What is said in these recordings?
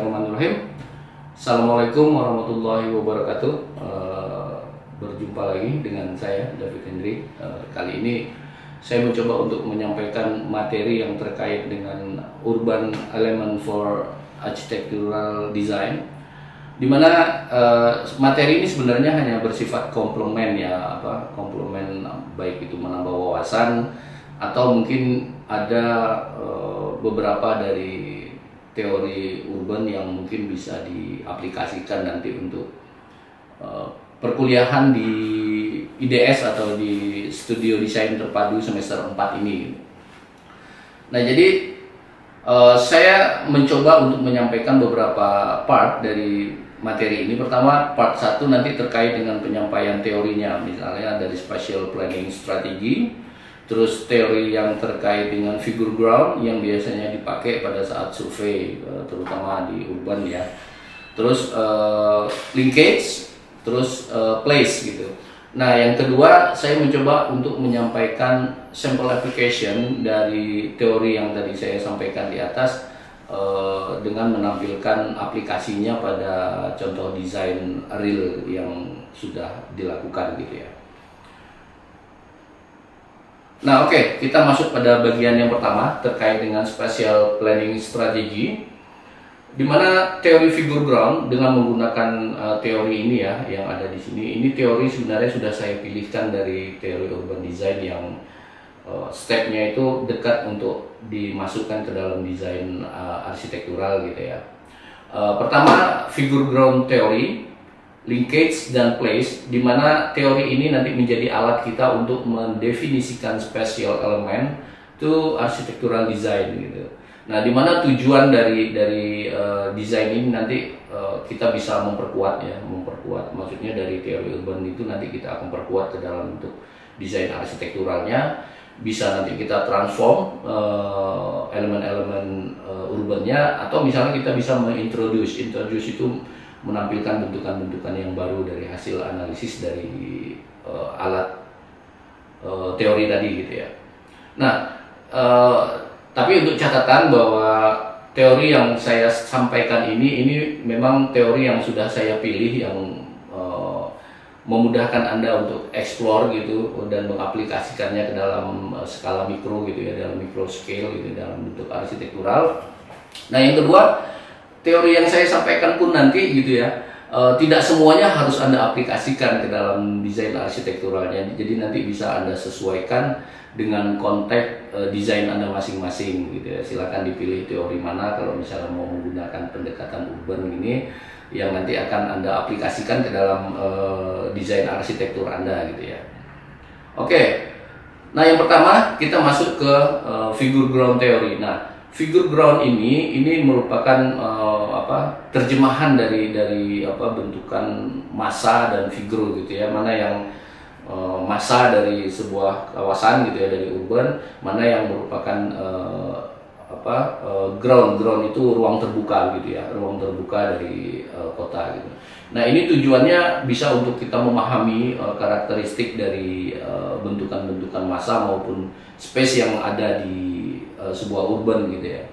Bismillahirrahmanirrahim. Assalamualaikum warahmatullahi wabarakatuh. Berjumpa lagi dengan saya David Hendry. Kali ini saya mencoba untuk menyampaikan materi yang terkait dengan urban element for architectural design, di mana materi ini sebenarnya hanya bersifat komplement ya, komplement, baik itu menambah wawasan atau mungkin ada beberapa dari teori urban yang mungkin bisa diaplikasikan nanti untuk perkuliahan di IDS atau di Studio Desain Terpadu semester 4 ini. Nah, jadi saya mencoba untuk menyampaikan beberapa part dari materi ini. Pertama, part 1 nanti terkait dengan penyampaian teorinya, misalnya dari spatial planning strategi, terus teori yang terkait dengan figure ground yang biasanya dipakai pada saat survei, terutama di urban ya. Terus linkage, terus place gitu. Nah, yang kedua saya mencoba untuk menyampaikan sample application dari teori yang tadi saya sampaikan di atas dengan menampilkan aplikasinya pada contoh desain real yang sudah dilakukan gitu ya. Nah, oke, kita masuk pada bagian yang pertama terkait dengan spatial planning strategi, di mana teori figure ground dengan menggunakan teori ini ya yang ada di sini. Ini teori sebenarnya sudah saya pilihkan dari teori urban design yang stepnya itu dekat untuk dimasukkan ke dalam desain arsitektural gitu ya. Pertama, figure ground teori, linkage dan place, di mana teori ini nanti menjadi alat kita untuk mendefinisikan spatial element to architectural design gitu. Nah, di mana tujuan dari desain ini nanti kita bisa memperkuat ya, maksudnya dari teori urban itu nanti kita akan perkuat ke dalam bentuk desain arsitekturalnya, bisa nanti kita transform elemen-elemen urbannya, atau misalnya kita bisa introduce itu menampilkan bentukan-bentukan yang baru dari hasil analisis dari alat teori tadi gitu ya. Nah, tapi untuk catatan bahwa teori yang saya sampaikan ini memang teori yang sudah saya pilih yang memudahkan Anda untuk explore gitu dan mengaplikasikannya ke dalam skala mikro gitu ya, dalam micro scale gitu, dalam bentuk arsitektural. Nah, yang kedua, teori yang saya sampaikan pun nanti gitu ya, tidak semuanya harus Anda aplikasikan ke dalam desain arsitekturalnya. Jadi nanti bisa Anda sesuaikan dengan konteks desain Anda masing-masing gitu ya. Silakan dipilih teori mana kalau misalnya mau menggunakan pendekatan urban ini yang nanti akan Anda aplikasikan ke dalam desain arsitektur Anda gitu ya. Oke. Nah, yang pertama kita masuk ke figure ground teori. Nah, figure ground ini merupakan terjemahan dari bentukan massa dan figure gitu ya, mana yang massa dari sebuah kawasan gitu ya, dari urban, mana yang merupakan ground itu ruang terbuka gitu ya, ruang terbuka dari kota gitu. Nah, ini tujuannya bisa untuk kita memahami karakteristik dari bentukan-bentukan massa maupun space yang ada di sebuah urban gitu ya.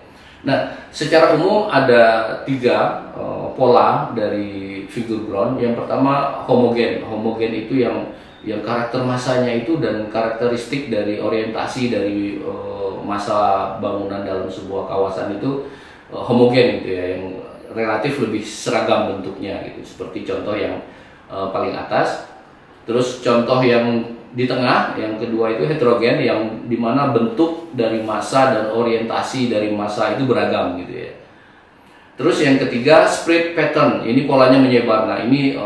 Nah, secara umum ada 3 pola dari figure ground. Yang pertama homogen. Homogen itu yang karakter massanya itu dan karakteristik dari orientasi dari massa bangunan dalam sebuah kawasan itu homogen gitu ya, yang relatif lebih seragam bentuknya gitu. Seperti contoh yang paling atas. Terus contoh yang di tengah, yang kedua itu heterogen, yang dimana bentuk dari massa dan orientasi dari massa itu beragam gitu ya. Terus yang ketiga spread pattern, ini polanya menyebar. Nah, ini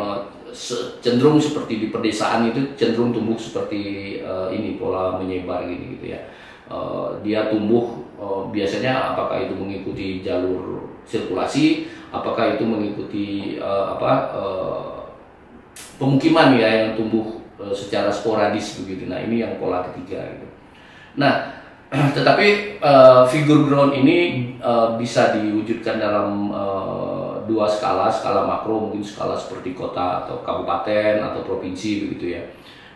cenderung seperti di pedesaan itu cenderung tumbuh seperti ini, pola menyebar gini gitu ya. Dia tumbuh biasanya apakah itu mengikuti jalur sirkulasi, apakah itu mengikuti pemukiman ya yang tumbuh secara sporadis begitu. Nah, ini yang pola ketiga gitu. Nah, tetapi figure ground ini bisa diwujudkan dalam 2 skala makro, mungkin skala seperti kota atau kabupaten atau provinsi begitu ya.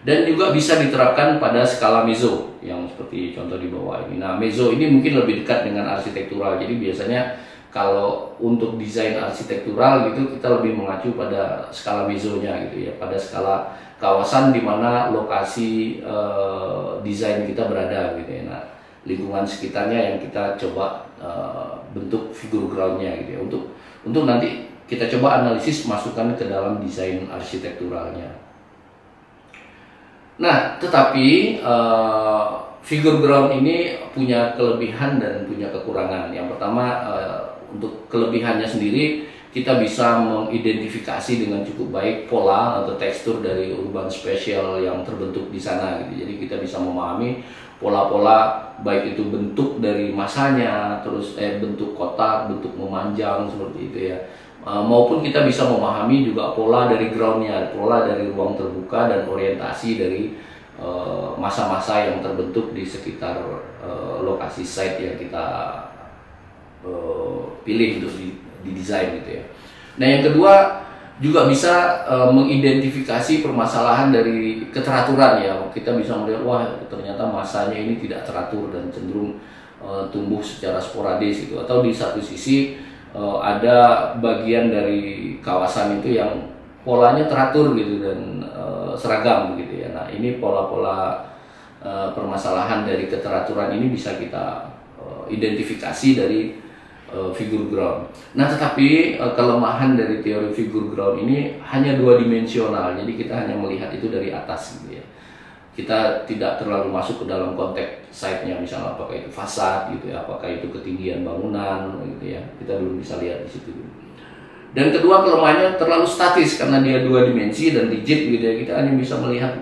Dan juga bisa diterapkan pada skala meso yang seperti contoh di bawah ini. Nah, meso ini mungkin lebih dekat dengan arsitektural. Jadi biasanya kalau untuk desain arsitektural gitu kita lebih mengacu pada skala mesonya gitu ya, pada skala kawasan di mana lokasi desain kita berada gitu ya. Nah, lingkungan sekitarnya yang kita coba bentuk figur groundnya gitu ya, untuk nanti kita coba analisis masukkan ke dalam desain arsitekturalnya. Nah, tetapi figur ground ini punya kelebihan dan punya kekurangan. Yang pertama, untuk kelebihannya sendiri, kita bisa mengidentifikasi dengan cukup baik pola atau tekstur dari urban spatial yang terbentuk di sana gitu. Jadi kita bisa memahami pola-pola baik itu bentuk dari masanya, terus bentuk kotak, bentuk memanjang seperti itu ya. Maupun kita bisa memahami juga pola dari groundnya, pola dari ruang terbuka dan orientasi dari masa-masa yang terbentuk di sekitar lokasi site yang kita pilih untuk didesain gitu ya. Nah, yang kedua juga bisa mengidentifikasi permasalahan dari keteraturan ya. Kita bisa melihat wah ternyata masanya ini tidak teratur dan cenderung tumbuh secara sporadis gitu. Atau di satu sisi ada bagian dari kawasan itu yang polanya teratur gitu dan seragam gitu ya. Nah, ini pola-pola permasalahan dari keteraturan ini bisa kita identifikasi dari figur ground. Nah, tetapi kelemahan dari teori figur ground ini hanya dua dimensional. Jadi kita hanya melihat itu dari atas gitu ya. Kita tidak terlalu masuk ke dalam konteks site-nya, misalnya apakah itu fasad gitu ya, apakah itu ketinggian bangunan gitu ya. Kita belum bisa lihat di situ. Dan kedua, kelemahannya terlalu statis karena dia dua dimensi dan rigid gitu ya. Kita hanya bisa melihat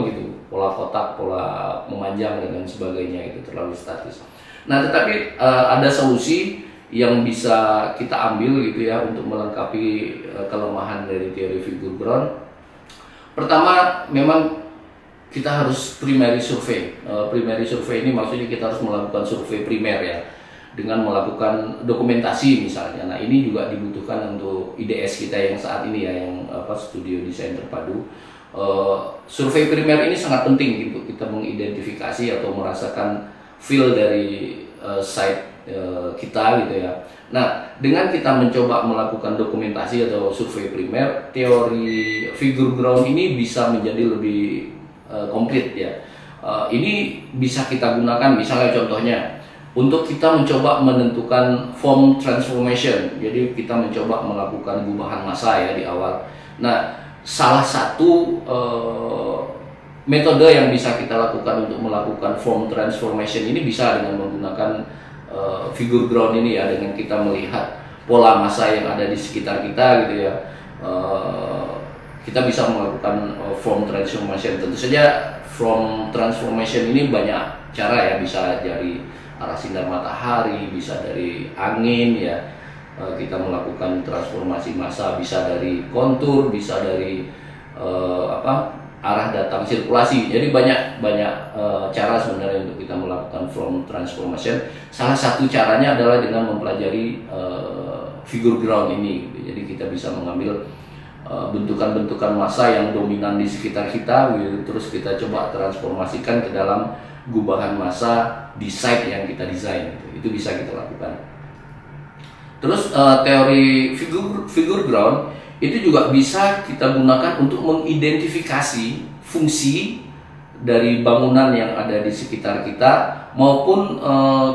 gitu, pola kotak, pola memanjang dan sebagainya, itu terlalu statis. Nah, tetapi ada solusi yang bisa kita ambil gitu ya untuk melengkapi kelemahan dari teori figur ground. Pertama, memang kita harus primary survey. Primary survey ini maksudnya kita harus melakukan survei primer ya, dengan melakukan dokumentasi misalnya. Nah, ini juga dibutuhkan untuk IDS kita yang saat ini ya, yang studio desain terpadu. Survei primer ini sangat penting untuk kita mengidentifikasi atau merasakan feel dari site kita gitu ya. Nah, dengan kita mencoba melakukan dokumentasi atau survei primer, teori figur ground ini bisa menjadi lebih komplit ya. Ini bisa kita gunakan misalnya contohnya untuk kita mencoba menentukan form transformation. Jadi kita mencoba melakukan gubahan massa ya di awal. Nah, salah satu metode yang bisa kita lakukan untuk melakukan form transformation ini bisa dengan menggunakan figur ground ini ya, dengan kita melihat pola massa yang ada di sekitar kita gitu ya. Kita bisa melakukan form transformation. Tentu saja form transformation ini banyak cara ya, bisa dari arah sinar matahari, bisa dari angin ya. Kita melakukan transformasi massa, bisa dari kontur, bisa dari arah datang sirkulasi. Jadi banyak cara sebenarnya untuk kita melakukan form transformation. Salah satu caranya adalah dengan mempelajari figur ground ini. Jadi kita bisa mengambil bentukan-bentukan massa yang dominan di sekitar kita, terus kita coba transformasikan ke dalam gubahan massa di site yang kita desain. Itu bisa kita lakukan. Terus teori figur ground itu juga bisa kita gunakan untuk mengidentifikasi fungsi dari bangunan yang ada di sekitar kita, maupun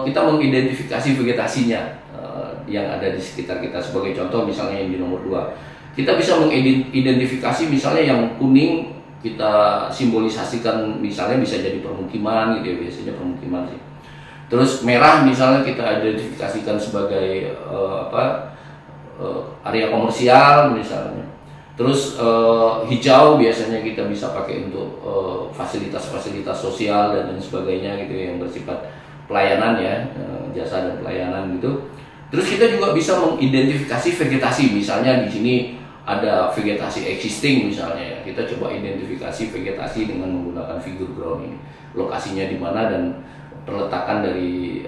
kita mengidentifikasi vegetasinya yang ada di sekitar kita. Sebagai contoh misalnya yang di nomor 2, kita bisa mengidentifikasi misalnya yang kuning kita simbolisasikan misalnya bisa jadi permukiman gitu ya, biasanya permukiman sih. Terus merah misalnya kita identifikasikan sebagai area komersial misalnya. Terus hijau biasanya kita bisa pakai untuk fasilitas-fasilitas sosial dan lain sebagainya gitu yang bersifat pelayanan ya, jasa dan pelayanan gitu. Terus kita juga bisa mengidentifikasi vegetasi, misalnya di sini ada vegetasi existing misalnya ya. Kita coba identifikasi vegetasi dengan menggunakan figur ground ini. Lokasinya di mana dan perletakan dari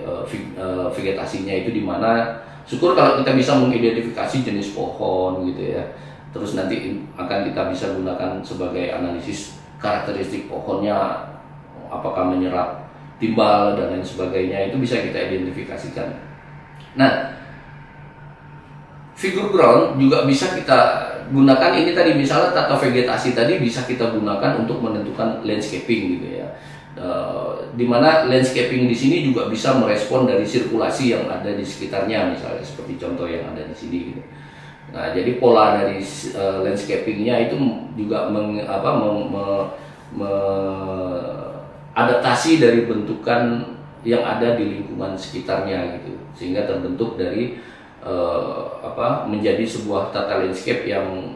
vegetasinya itu di mana. Syukur kalau kita bisa mengidentifikasi jenis pohon gitu ya. Terus nanti akan kita bisa gunakan sebagai analisis karakteristik pohonnya, apakah menyerap timbal dan lain sebagainya, itu bisa kita identifikasikan. Nah, figure ground juga bisa kita gunakan. Ini tadi misalnya tata vegetasi tadi bisa kita gunakan untuk menentukan landscaping gitu ya. Dimana landscaping di sini juga bisa merespon dari sirkulasi yang ada di sekitarnya, misalnya seperti contoh yang ada di sini gitu. Nah, jadi pola dari landscapingnya itu juga adaptasi dari bentukan yang ada di lingkungan sekitarnya gitu, sehingga terbentuk dari menjadi sebuah tata landscape yang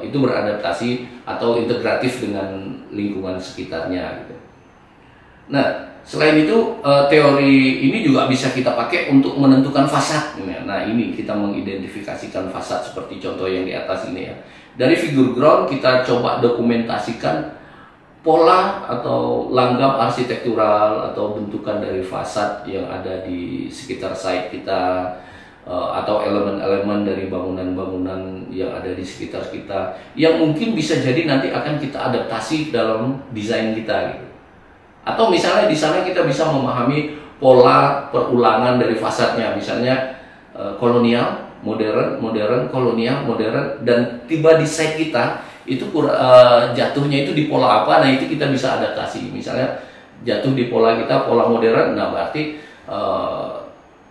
itu beradaptasi atau integratif dengan lingkungan sekitarnya gitu. Nah, selain itu teori ini juga bisa kita pakai untuk menentukan fasad. Nah, ini kita mengidentifikasikan fasad seperti contoh yang di atas ini ya. Dari figure ground kita coba dokumentasikan pola atau langgam arsitektural atau bentukan dari fasad yang ada di sekitar site kita, atau elemen-elemen dari bangunan-bangunan yang ada di sekitar kita yang mungkin bisa jadi nanti akan kita adaptasi dalam desain kita gitu. Atau misalnya di sana kita bisa memahami pola perulangan dari fasadnya, misalnya kolonial, modern, kolonial, modern, dan tiba di site kita itu jatuhnya itu di pola apa. Nah, itu kita bisa adaptasi. Misalnya jatuh di pola kita pola modern, nah berarti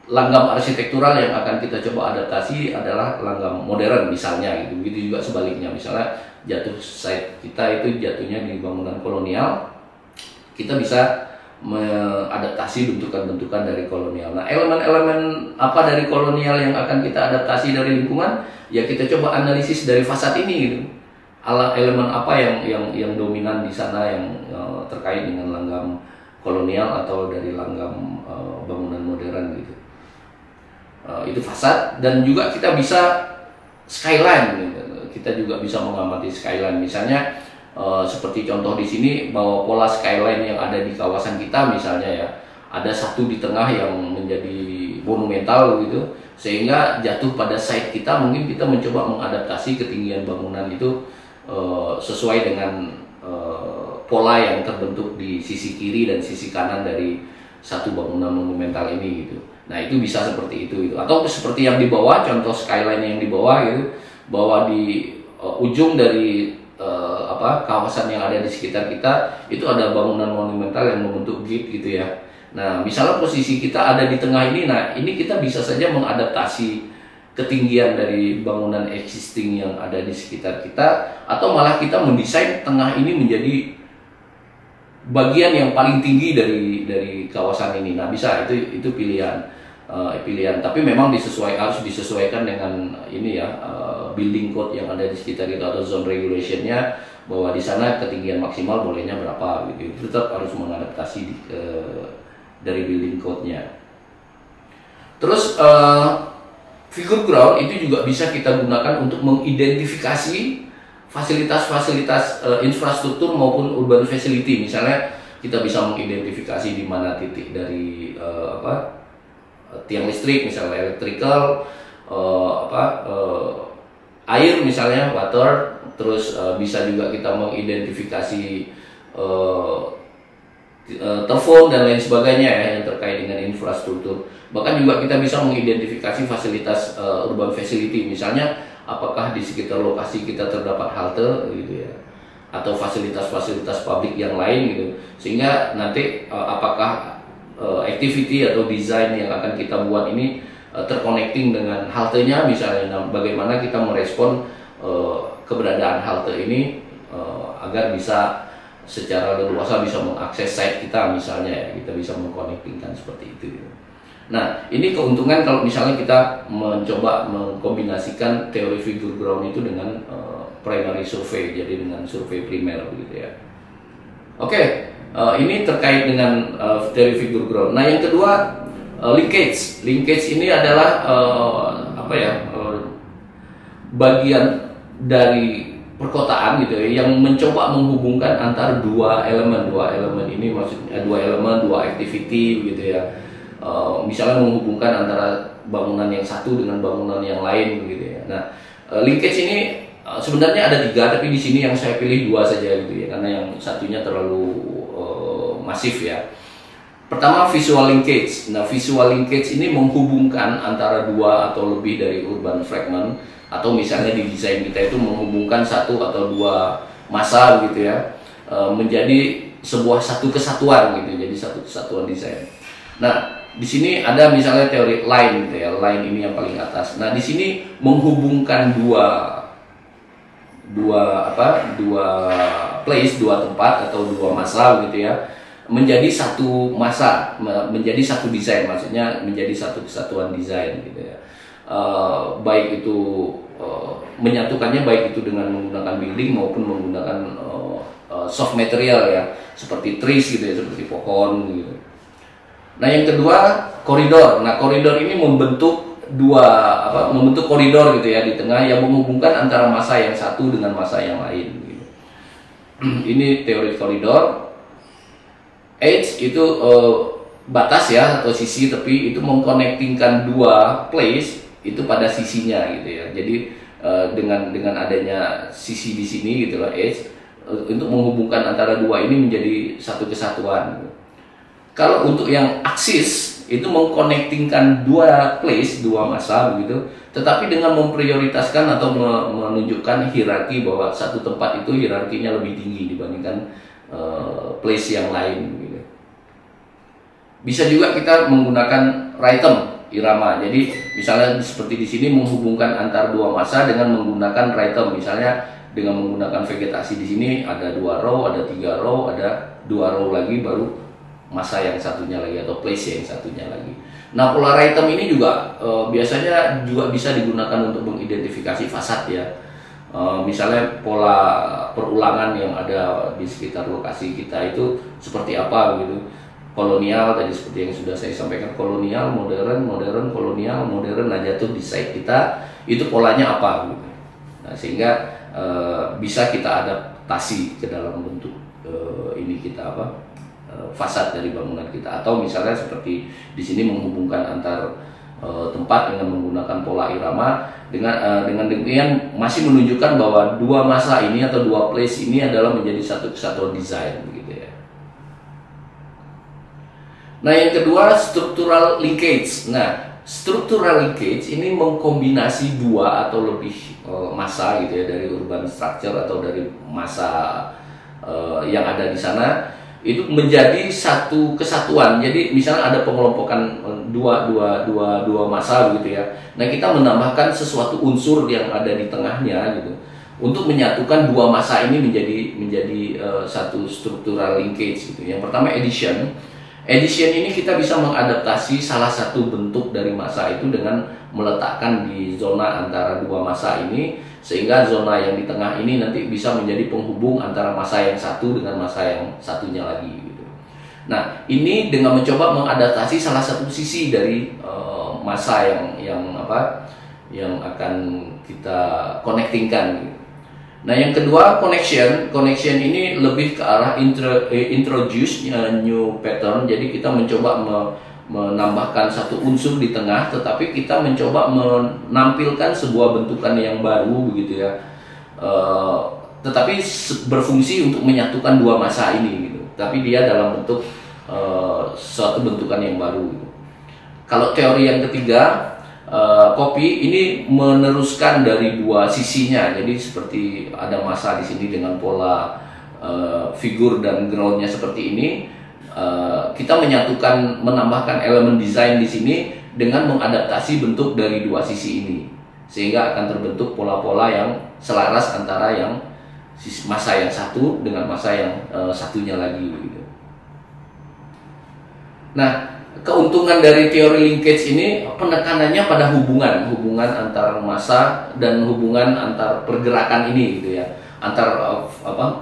langgam arsitektural yang akan kita coba adaptasi adalah langgam modern misalnya gitu. Begitu juga sebaliknya, misalnya jatuh site kita itu jatuhnya di bangunan kolonial, kita bisa mengadaptasi bentukan-bentukan dari kolonial. Nah, elemen-elemen apa dari kolonial yang akan kita adaptasi dari lingkungan? Ya kita coba analisis dari fasad ini gitu. Elemen apa yang dominan di sana yang terkait dengan langgam kolonial atau dari langgam bangunan modern gitu. Itu fasad. Dan juga kita bisa skyline gitu. Kita juga bisa mengamati skyline, misalnya seperti contoh di sini bahwa pola skyline yang ada di kawasan kita misalnya ya, ada satu di tengah yang menjadi monumental gitu, sehingga jatuh pada site kita mungkin kita mencoba mengadaptasi ketinggian bangunan itu sesuai dengan pola yang terbentuk di sisi kiri dan sisi kanan dari satu bangunan monumental ini gitu. Nah, itu bisa seperti itu. Atau seperti yang di bawah, contoh skyline yang di bawah gitu, bahwa di ujung dari kawasan yang ada di sekitar kita itu ada bangunan monumental yang membentuk gate gitu ya. Nah, misalnya posisi kita ada di tengah ini, nah ini kita bisa saja mengadaptasi ketinggian dari bangunan existing yang ada di sekitar kita, atau malah kita mendesain tengah ini menjadi bagian yang paling tinggi dari kawasan ini. Nah, bisa itu pilihan. Tapi memang harus disesuaikan dengan ini ya, building code yang ada di sekitar itu atau zone regulationnya, bahwa di sana ketinggian maksimal bolehnya berapa gitu. Itu tetap harus mengadaptasi dari building code-nya. Terus figure ground itu juga bisa kita gunakan untuk mengidentifikasi fasilitas-fasilitas infrastruktur maupun urban facility. Misalnya kita bisa mengidentifikasi di mana titik dari tiang listrik, misalnya electrical, air misalnya water, terus bisa juga kita mengidentifikasi telepon dan lain sebagainya ya, yang terkait dengan infrastruktur. Bahkan juga kita bisa mengidentifikasi fasilitas urban facility, misalnya apakah di sekitar lokasi kita terdapat halte gitu ya, atau fasilitas-fasilitas publik yang lain gitu, sehingga nanti apakah activity atau desain yang akan kita buat ini terconnecting dengan haltenya misalnya. Nah, bagaimana kita merespon keberadaan halte ini agar bisa secara leluasa bisa mengakses site kita misalnya ya, kita bisa mengconnectingkan seperti itu. Nah, ini keuntungan kalau misalnya kita mencoba mengkombinasikan teori figure ground itu dengan primary survey, jadi dengan survei primer gitu ya. Oke. Ini terkait dengan teori figure ground. Nah, yang kedua linkage. Linkage ini adalah bagian dari perkotaan gitu ya, yang mencoba menghubungkan antara dua elemen ini, maksudnya dua activity gitu ya. Misalnya menghubungkan antara bangunan yang satu dengan bangunan yang lain gitu ya. Nah, linkage ini sebenarnya ada 3, tapi di sini yang saya pilih 2 saja gitu ya, karena yang satunya terlalu masif ya. Pertama, visual linkage. Nah, visual linkage ini menghubungkan antara dua atau lebih dari urban fragment, atau misalnya di desain kita itu menghubungkan satu atau dua massa gitu ya, menjadi sebuah satu kesatuan gitu, jadi satu kesatuan desain. Nah, di sini ada misalnya teori line gitu ya, line ini yang paling atas. Nah, di sini menghubungkan dua place, dua tempat atau dua massa gitu ya, menjadi satu massa, menjadi satu desain, maksudnya menjadi satu kesatuan desain gitu ya. Baik itu menyatukannya, baik itu dengan menggunakan building maupun menggunakan soft material ya, seperti trees gitu ya, seperti pohon gitu. Nah, yang kedua, koridor. Nah, koridor ini membentuk membentuk koridor gitu ya di tengah yang menghubungkan antara massa yang satu dengan massa yang lain gitu. Ini teori koridor. Edge itu batas ya atau sisi, tapi itu mengkonektingkan dua place itu pada sisinya gitu ya. Jadi dengan adanya sisi di sini gitu loh, edge, untuk menghubungkan antara dua ini menjadi satu kesatuan. Kalau untuk yang aksis itu mengkonektingkan dua place, dua massa begitu, tetapi dengan memprioritaskan atau menunjukkan hierarki bahwa satu tempat itu hierarkinya lebih tinggi dibandingkan place yang lain gitu. Bisa juga kita menggunakan rhythm irama. Jadi misalnya seperti di sini menghubungkan antar dua massa dengan menggunakan rhythm. Misalnya dengan menggunakan vegetasi di sini ada 2 row, ada 3 row, ada 2 row lagi baru massa yang satunya lagi atau place yang satunya lagi. Nah, pola rhythm ini juga biasanya juga bisa digunakan untuk mengidentifikasi fasad ya. Misalnya pola perulangan yang ada di sekitar lokasi kita itu seperti apa gitu. Kolonial tadi seperti yang sudah saya sampaikan, kolonial, modern, kolonial, modern. Nah, jatuh di site kita itu polanya apa gitu. Nah, sehingga bisa kita adaptasi ke dalam bentuk ini kita fasad dari bangunan kita. Atau misalnya seperti di sini menghubungkan antar tempat dengan menggunakan pola irama, dengan demikian masih menunjukkan bahwa dua massa ini atau dua place ini adalah menjadi satu kesatuan desain begitu ya. Nah, yang kedua, structural linkage. Nah, structural linkage ini mengkombinasi dua atau lebih massa gitu ya, dari urban structure atau dari massa yang ada di sana itu menjadi satu kesatuan. Jadi misalnya ada pengelompokan dua massa gitu ya. Nah, kita menambahkan sesuatu unsur yang ada di tengahnya gitu untuk menyatukan dua massa ini menjadi satu structural linkage gitu. Yang pertama, addition. Addition ini kita bisa mengadaptasi salah satu bentuk dari massa itu dengan meletakkan di zona antara dua massa ini, sehingga zona yang di tengah ini nanti bisa menjadi penghubung antara massa yang satu dengan massa yang satunya lagi gitu. Nah, ini dengan mencoba mengadaptasi salah satu sisi dari massa yang akan kita connectingkan gitu. Nah, yang kedua, connection. Connection ini lebih ke arah introduce new pattern. Jadi kita mencoba menambahkan satu unsur di tengah, tetapi kita mencoba menampilkan sebuah bentukan yang baru begitu ya. Tetapi berfungsi untuk menyatukan dua massa ini gitu. Tapi dia dalam bentuk suatu bentukan yang baru gitu. Kalau teori yang ketiga, kopi ini meneruskan dari dua sisinya. Jadi seperti ada massa di sini dengan pola figur dan groundnya seperti ini. Kita menambahkan elemen desain di sini dengan mengadaptasi bentuk dari dua sisi ini, sehingga akan terbentuk pola-pola yang selaras antara yang massa yang satu dengan massa yang satunya lagi. Gitu. Nah, keuntungan dari teori linkage ini penekanannya pada hubungan antar massa dan hubungan antar pergerakan ini gitu ya, antar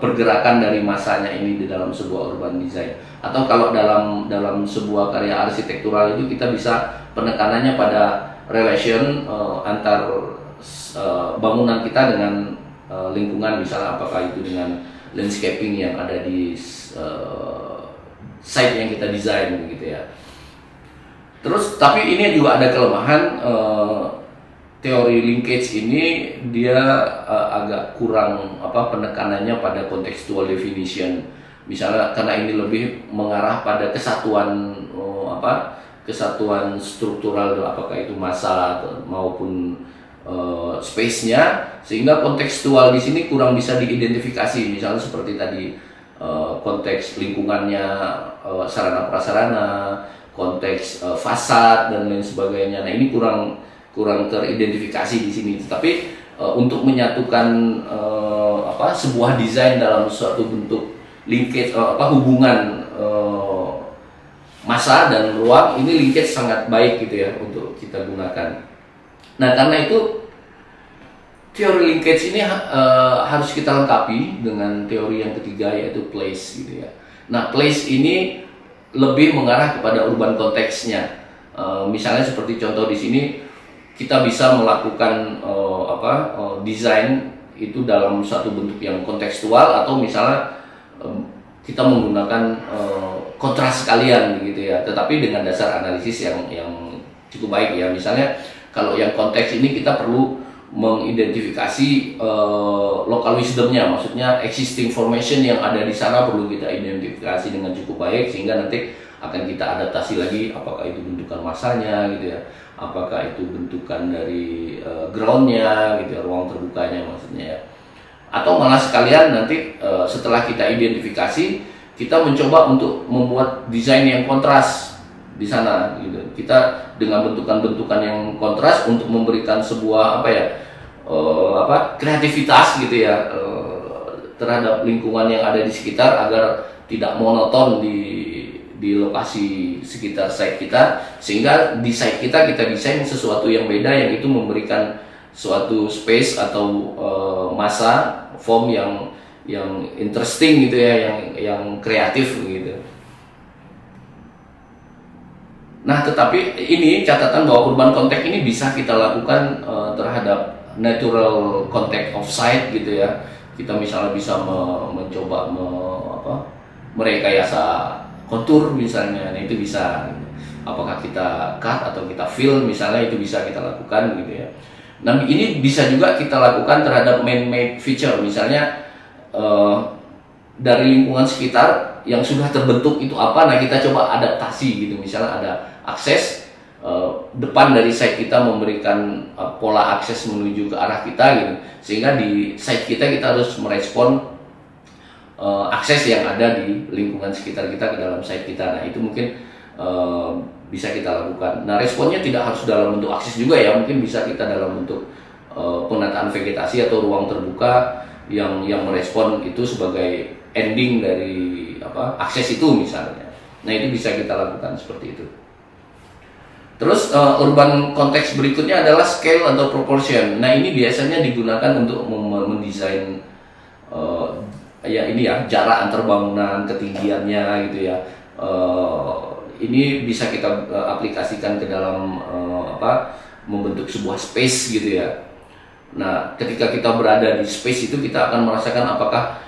pergerakan dari massanya ini di dalam sebuah urban design. Atau kalau dalam sebuah karya arsitektural itu kita bisa penekanannya pada relation antar bangunan kita dengan lingkungan, misalnya apakah itu dengan landscaping yang ada di site yang kita desain begitu ya. Terus, tapi ini juga ada kelemahan, teori linkage ini dia agak kurang penekanannya pada contextual definition. Misalnya karena ini lebih mengarah pada kesatuan kesatuan struktural, apakah itu massa maupun space-nya, sehingga kontekstual di sini kurang bisa diidentifikasi. Misalnya seperti tadi konteks lingkungannya, sarana prasarana, konteks fasad dan lain sebagainya. Nah, ini kurang teridentifikasi di sini. Tapi untuk menyatukan sebuah desain dalam suatu bentuk linkage hubungan massa dan ruang, ini linkage sangat baik gitu ya untuk kita gunakan. Nah, karena itu teori linkage ini harus kita lengkapi dengan teori yang ketiga, yaitu place gitu ya. Nah, place ini lebih mengarah kepada urban konteksnya. Misalnya seperti contoh di sini, kita bisa melakukan desain itu dalam satu bentuk yang kontekstual, atau misalnya kita menggunakan kontras sekalian gitu ya, tetapi dengan dasar analisis yang cukup baik ya. Misalnya kalau yang konteks ini kita perlu mengidentifikasi local wisdomnya, maksudnya existing formation yang ada di sana perlu kita identifikasi dengan cukup baik, sehingga nanti akan kita adaptasi lagi, apakah itu bentukan massanya gitu ya, apakah itu bentukan dari groundnya gitu ya, ruang terbukanya maksudnya ya. Atau malah sekalian nanti setelah kita identifikasi, kita mencoba untuk membuat desain yang kontras di sana gitu. Kita dengan bentukan-bentukan yang kontras untuk memberikan sebuah kreativitas gitu ya terhadap lingkungan yang ada di sekitar, agar tidak monoton di lokasi sekitar site kita, sehingga di site kita desain sesuatu yang beda, yang itu memberikan suatu space atau massa form yang interesting gitu ya, yang kreatif gitu. Nah, tetapi ini catatan bahwa urban context ini bisa kita lakukan terhadap natural context of site gitu ya. Kita misalnya bisa mencoba merekayasa kontur misalnya, nah itu bisa. Apakah kita cut atau kita fill misalnya, itu bisa kita lakukan gitu ya. Nah, ini bisa juga kita lakukan terhadap man-made feature, misalnya dari lingkungan sekitar yang sudah terbentuk itu apa, nah kita coba adaptasi gitu. Misalnya ada akses depan dari site kita memberikan pola akses menuju ke arah kita gitu, sehingga di site kita harus merespon akses yang ada di lingkungan sekitar kita ke dalam site kita. Nah, itu mungkin bisa kita lakukan. Nah, responnya tidak harus dalam bentuk akses juga ya, mungkin bisa kita dalam bentuk penataan vegetasi atau ruang terbuka yang merespon itu sebagai ending dari akses itu misalnya. Nah, itu bisa kita lakukan seperti itu. Terus urban konteks berikutnya adalah scale atau proportion. Nah, ini biasanya digunakan untuk mendesain jarak antar bangunan, ketinggiannya gitu ya. Ini bisa kita aplikasikan ke dalam membentuk sebuah space gitu ya. Nah, ketika kita berada di space itu, kita akan merasakan apakah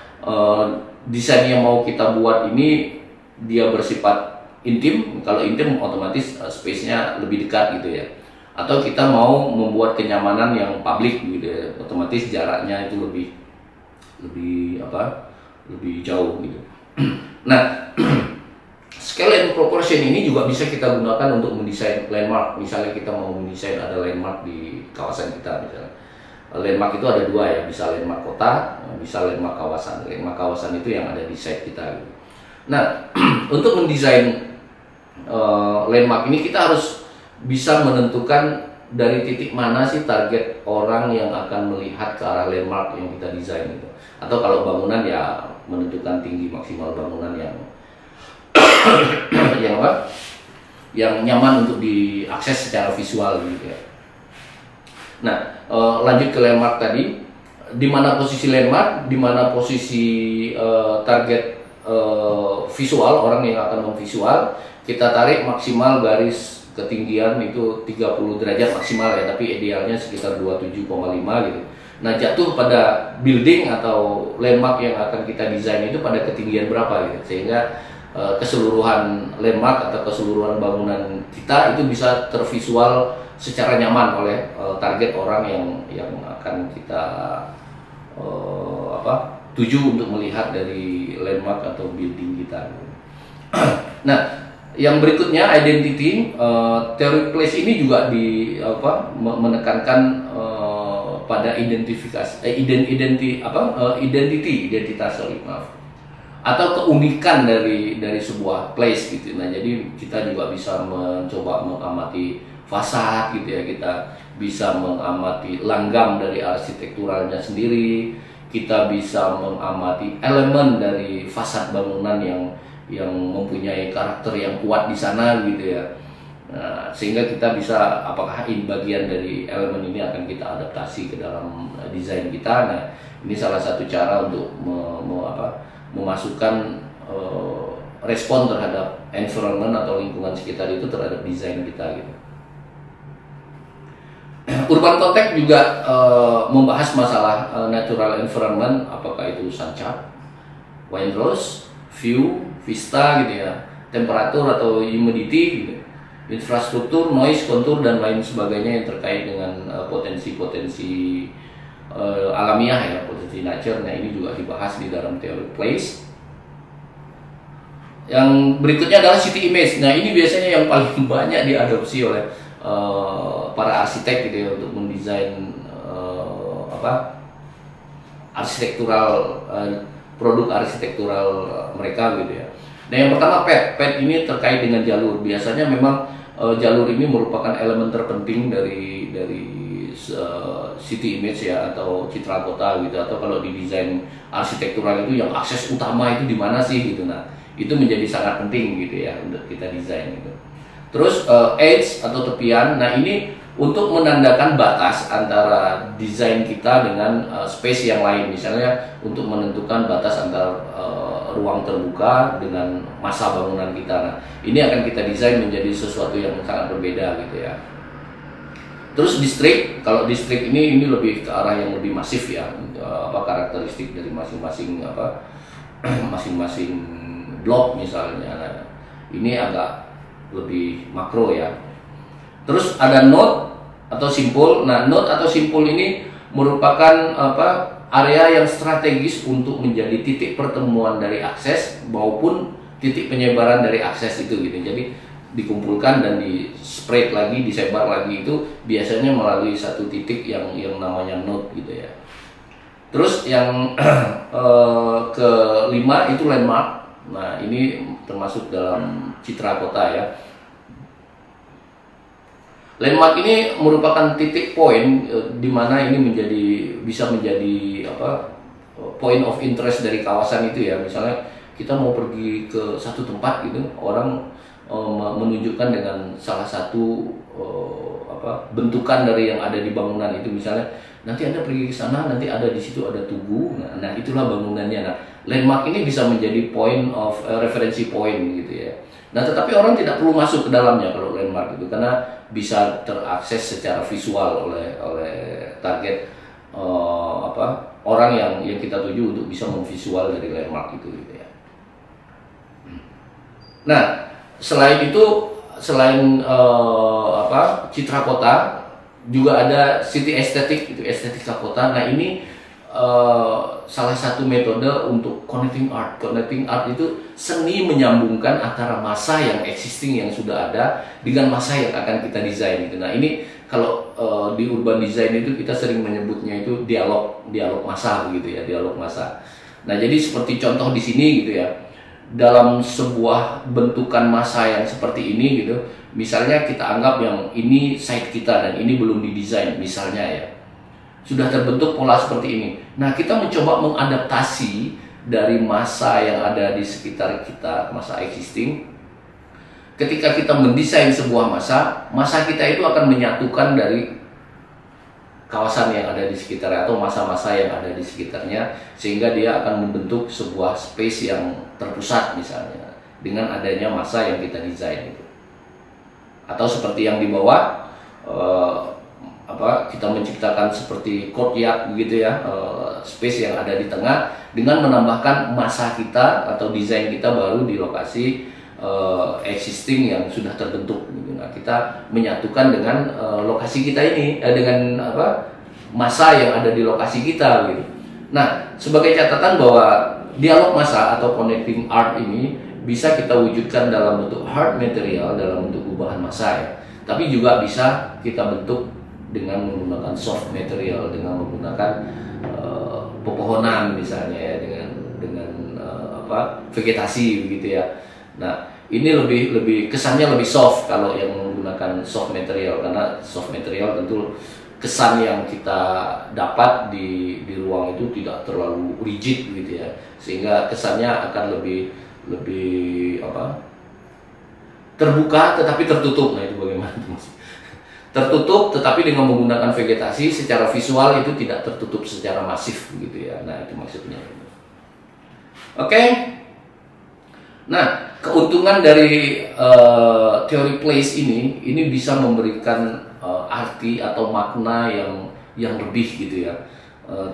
desain yang mau kita buat ini dia bersifat intim. Kalau intim otomatis space-nya lebih dekat gitu ya. Atau kita mau membuat kenyamanan yang publik gitu ya, otomatis jaraknya itu lebih jauh gitu. Nah, scale and proportion ini juga bisa kita gunakan untuk mendesain landmark. Misalnya kita mau mendesain ada landmark di kawasan kita misalnya. Landmark itu ada dua ya, bisa landmark kota, bisa landmark kawasan. Landmark kawasan itu yang ada di site kita gitu. Nah, untuk mendesain landmark ini kita harus bisa menentukan dari titik mana sih target orang yang akan melihat ke arah landmark yang kita desain gitu. Atau kalau bangunan ya menentukan tinggi maksimal bangunan yang nyaman untuk diakses secara visual gitu ya. Nah, lanjut ke landmark tadi, di mana posisi landmark, di mana posisi target visual, orang yang akan memvisual, kita tarik maksimal garis ketinggian itu 30 derajat maksimal ya, tapi idealnya sekitar 27,5 gitu. Nah, jatuh pada building atau landmark yang akan kita desain itu pada ketinggian berapa gitu, sehingga keseluruhan landmark atau keseluruhan bangunan kita itu bisa tervisual secara nyaman oleh target orang yang akan kita tuju untuk melihat dari landmark atau building kita. Nah, yang berikutnya identity, teori place ini juga menekankan pada identitas, atau keunikan dari sebuah place gitu. Nah, jadi kita juga bisa mencoba mengamati fasad gitu ya, kita bisa mengamati langgam dari arsitekturalnya sendiri, kita bisa mengamati elemen dari fasad bangunan yang mempunyai karakter yang kuat di sana gitu ya. Nah, sehingga kita bisa apakah ini bagian dari elemen ini akan kita adaptasi ke dalam desain kita. Nah, ini salah satu cara untuk memasukkan respon terhadap environment atau lingkungan sekitar itu terhadap desain kita gitu. Urban context juga membahas masalah natural environment, apakah itu sunshine, windrows, view, vista gitu ya, temperatur atau humidity gitu, infrastruktur, noise, kontur dan lain sebagainya yang terkait dengan potensi-potensi alamiah ya, potensi nature. Nah, ini juga dibahas di dalam teori place. Yang berikutnya adalah city image. Nah, ini biasanya yang paling banyak diadopsi oleh para arsitek gitu ya, untuk mendesain arsitektural, produk arsitektural mereka gitu ya. Nah, yang pertama pet ini terkait dengan jalur. Biasanya memang jalur ini merupakan elemen terpenting dari city image ya, atau citra kota gitu. Atau kalau di desain arsitektural itu yang akses utama itu di mana sih gitu. Nah, itu menjadi sangat penting gitu ya untuk kita desain gitu. Terus edge atau tepian. Nah, ini untuk menandakan batas antara desain kita dengan space yang lain. Misalnya untuk menentukan batas antara ruang terbuka dengan masa bangunan kita. Nah, ini akan kita desain menjadi sesuatu yang sangat berbeda gitu ya. Terus distrik, kalau distrik ini lebih ke arah yang lebih masif ya, karakteristik dari masing-masing masing-masing blok misalnya. Nah, ini agak lebih makro ya. Terus ada node atau simpul. Nah, node atau simpul ini merupakan area yang strategis untuk menjadi titik pertemuan dari akses maupun titik penyebaran dari akses itu gitu. Jadi dikumpulkan dan di spread lagi, disebar lagi, itu biasanya melalui satu titik yang namanya node gitu ya. Terus yang kelima itu landmark. Nah, ini termasuk dalam citra kota ya. Landmark ini merupakan titik poin di mana ini bisa menjadi point of interest dari kawasan itu ya. Misalnya kita mau pergi ke satu tempat gitu, orang menunjukkan dengan salah satu bentukan dari yang ada di bangunan itu. Misalnya nanti Anda pergi ke sana, nanti ada di situ ada tugu. Nah, itulah bangunannya. Nah, landmark ini bisa menjadi point of referensi point gitu ya. Nah, tetapi orang tidak perlu masuk ke dalamnya kalau landmark itu, karena bisa terakses secara visual oleh target orang yang kita tuju untuk bisa memvisual dari landmark itu gitu ya. Nah, selain itu, selain citra kota, juga ada city estetik, itu estetika kota. Nah, ini salah satu metode untuk connecting art. Connecting art itu seni menyambungkan antara masa yang existing, yang sudah ada, dengan masa yang akan kita desain gitu. Nah, ini kalau di urban design itu kita sering menyebutnya itu dialog masa begitu ya, dialog masa. Nah, jadi seperti contoh di sini gitu ya. Dalam sebuah bentukan masa yang seperti ini gitu, misalnya kita anggap yang ini site kita dan ini belum didesain misalnya ya, sudah terbentuk pola seperti ini. Nah, kita mencoba mengadaptasi dari masa yang ada di sekitar kita, masa existing. Ketika kita mendesain sebuah masa kita itu akan menyatukan dari kawasan yang ada di sekitarnya atau masa-masa yang ada di sekitarnya, sehingga dia akan membentuk sebuah space yang terpusat misalnya dengan adanya masa yang kita desain itu. Atau seperti yang di bawah, kita menciptakan seperti courtyard begitu ya, space yang ada di tengah dengan menambahkan masa kita atau desain kita baru di lokasi existing yang sudah terbentuk. Nah, kita menyatukan dengan lokasi kita ini dengan masa yang ada di lokasi kita gitu. Nah, sebagai catatan bahwa dialog massa atau connecting art ini bisa kita wujudkan dalam bentuk hard material, dalam bentuk gubahan massa ya. Tapi juga bisa kita bentuk dengan menggunakan soft material, dengan menggunakan pepohonan misalnya ya, dengan vegetasi begitu ya. Nah, ini lebih kesannya lebih soft kalau yang menggunakan soft material, karena soft material tentu kesan yang kita dapat di ruang itu tidak terlalu rigid gitu ya, sehingga kesannya akan lebih terbuka tetapi tertutup. Nah, itu bagaimana Mas? Tertutup tetapi dengan menggunakan vegetasi secara visual itu tidak tertutup secara masif begitu ya. Nah, itu maksudnya. Oke. Nah, keuntungan dari teori place ini bisa memberikan arti atau makna yang lebih gitu ya,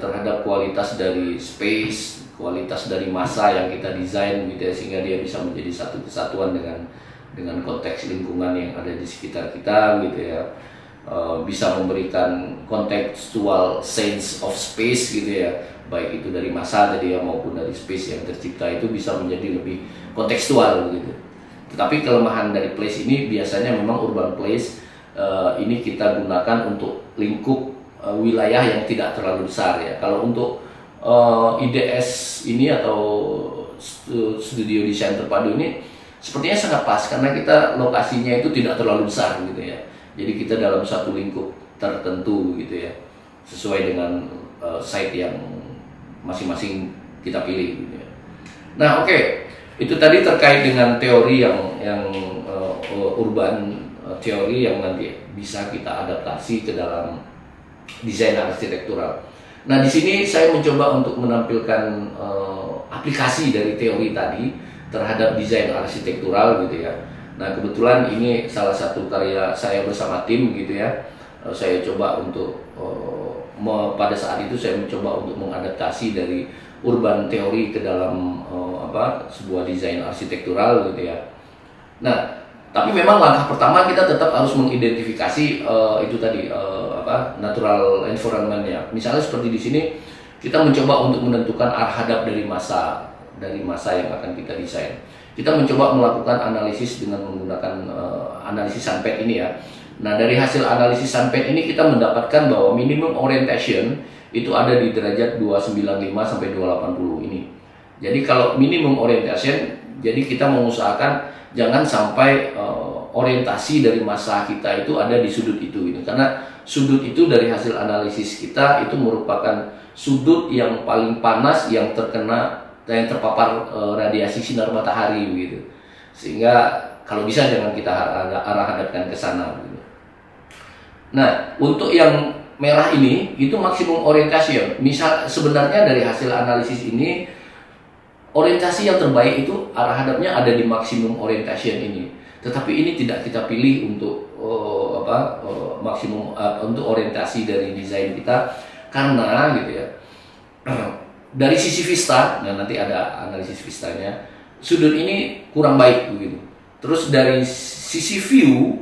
terhadap kualitas dari space, kualitas dari massa yang kita desain gitu ya, sehingga dia bisa menjadi satu kesatuan dengan konteks lingkungan yang ada di sekitar kita gitu ya. Bisa memberikan contextual sense of space gitu ya, baik itu dari massa tadi ya maupun dari space yang tercipta, itu bisa menjadi lebih kontekstual gitu. Tetapi kelemahan dari place ini biasanya memang urban place ini kita gunakan untuk lingkup wilayah yang tidak terlalu besar ya. Kalau untuk IDS ini atau studio desain terpadu ini sepertinya sangat pas, karena kita lokasinya itu tidak terlalu besar gitu ya. Jadi kita dalam satu lingkup tertentu gitu ya, sesuai dengan site yang masing-masing kita pilih gitu ya. Nah, oke. Itu tadi terkait dengan teori yang urban teori yang nanti bisa kita adaptasi ke dalam desain arsitektural. Nah, di sini saya mencoba untuk menampilkan aplikasi dari teori tadi terhadap desain arsitektural gitu ya. Nah, kebetulan ini salah satu karya saya bersama tim gitu ya. Saya coba untuk pada saat itu saya mencoba untuk mengadaptasi dari urban teori ke dalam sebuah desain arsitektural gitu ya. Nah, tapi memang langkah pertama kita tetap harus mengidentifikasi itu tadi natural environment-nya. Misalnya seperti di sini kita mencoba untuk menentukan arah hadap dari massa yang akan kita desain. Kita mencoba melakukan analisis dengan menggunakan analisis Sunpad ini ya. Nah, dari hasil analisis Sunpad ini kita mendapatkan bahwa minimum orientation itu ada di derajat 295 sampai 280 ini. Jadi kalau minimum orientation, jadi kita mengusahakan jangan sampai orientasi dari massa kita itu ada di sudut itu gitu. Karena sudut itu dari hasil analisis kita itu merupakan sudut yang paling panas yang terpapar radiasi sinar matahari begitu. Sehingga kalau bisa jangan kita arah hadapkan ke sana gitu. Nah, untuk yang merah ini itu maksimum orientation. Misal sebenarnya dari hasil analisis ini orientasi yang terbaik itu arah hadapnya ada di maksimum orientation ini. Tetapi ini tidak kita pilih untuk maksimum untuk orientasi dari desain kita, karena gitu ya. Dari sisi vista, nah nanti ada analisis vistanya, sudut ini kurang baik begitu. Terus dari sisi view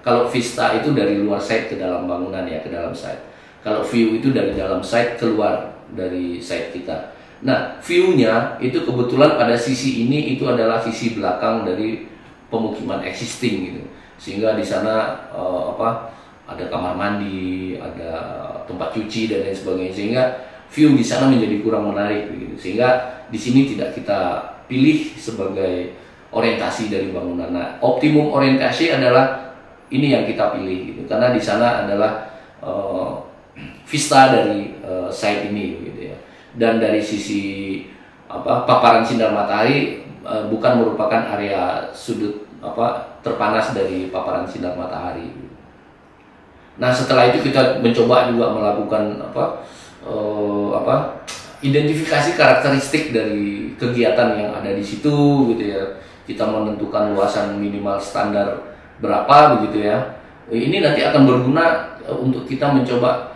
kalau vista itu dari luar site ke dalam bangunan ya, ke dalam site. Kalau view itu dari dalam site keluar dari site kita. Nah, view-nya itu kebetulan pada sisi ini itu adalah sisi belakang dari pemukiman existing gitu. Sehingga di sana ada kamar mandi, ada tempat cuci dan lain sebagainya. Sehingga view di sana menjadi kurang menarik begitu. Sehingga di sini tidak kita pilih sebagai orientasi dari bangunan. Nah, optimum orientasi adalah ini yang kita pilih gitu. Karena di sana adalah vista dari site ini gitu ya. Dan dari sisi paparan sinar matahari bukan merupakan area sudut terpanas dari paparan sinar matahari. Nah, setelah itu kita mencoba juga melakukan identifikasi karakteristik dari kegiatan yang ada di situ gitu ya. Kita menentukan luasan minimal standar berapa begitu ya. Ini nanti akan berguna untuk kita mencoba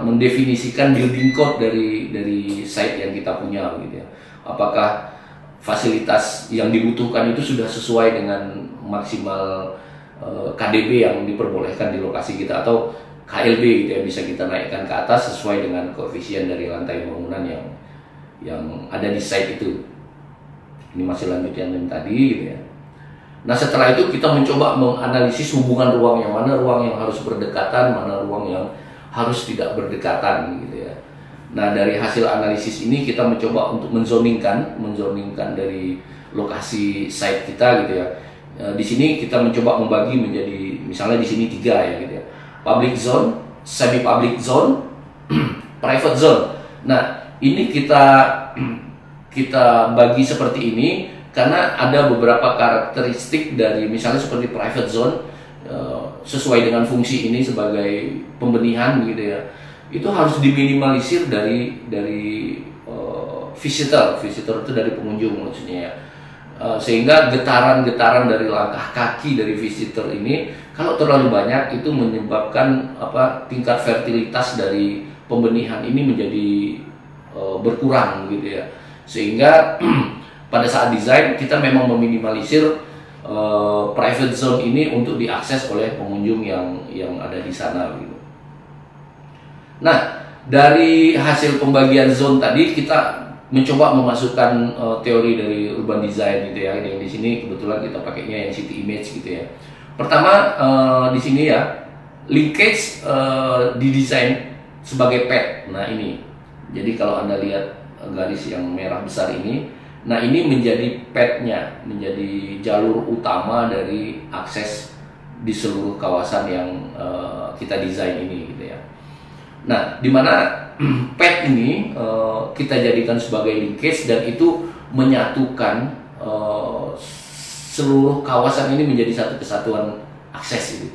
mendefinisikan building code dari site yang kita punya begitu ya. Apakah fasilitas yang dibutuhkan itu sudah sesuai dengan maksimal KDB yang diperbolehkan di lokasi kita, atau KLB gitu ya, bisa kita naikkan ke atas sesuai dengan koefisien dari lantai bangunan yang ada di site itu. Ini masih lanjut yang tadi gitu ya. Nah setelah itu kita mencoba menganalisis hubungan ruang yang mana ruang yang harus berdekatan, mana ruang yang harus tidak berdekatan gitu ya. Nah dari hasil analisis ini kita mencoba untuk menzoningkan dari lokasi site kita gitu ya. Di sini kita mencoba membagi menjadi misalnya di sini 3 ya gitu ya. Public zone, semi public zone, private zone. Nah ini kita bagi seperti ini karena ada beberapa karakteristik dari misalnya seperti private zone sesuai dengan fungsi ini sebagai pembenihan gitu ya, itu harus diminimalisir dari visitor itu dari pengunjung maksudnya ya. Sehingga getaran-getaran dari langkah kaki dari visitor ini kalau terlalu banyak itu menyebabkan tingkat fertilitas dari pembenihan ini menjadi berkurang gitu ya. Sehingga pada saat desain kita memang meminimalisir private zone ini untuk diakses oleh pengunjung yang ada di sana gitu. Nah, dari hasil pembagian zone tadi kita mencoba memasukkan teori dari urban design gitu ya. Yang di sini kebetulan kita pakainya yang city image gitu ya. Pertama di sini ya linkage didesain sebagai pad. Nah ini, jadi kalau Anda lihat garis yang merah besar ini, nah ini menjadi padnya, menjadi jalur utama dari akses di seluruh kawasan yang kita desain ini gitu ya. Nah di mana pad ini kita jadikan sebagai linkage dan itu menyatukan seluruh kawasan ini menjadi satu kesatuan akses gitu.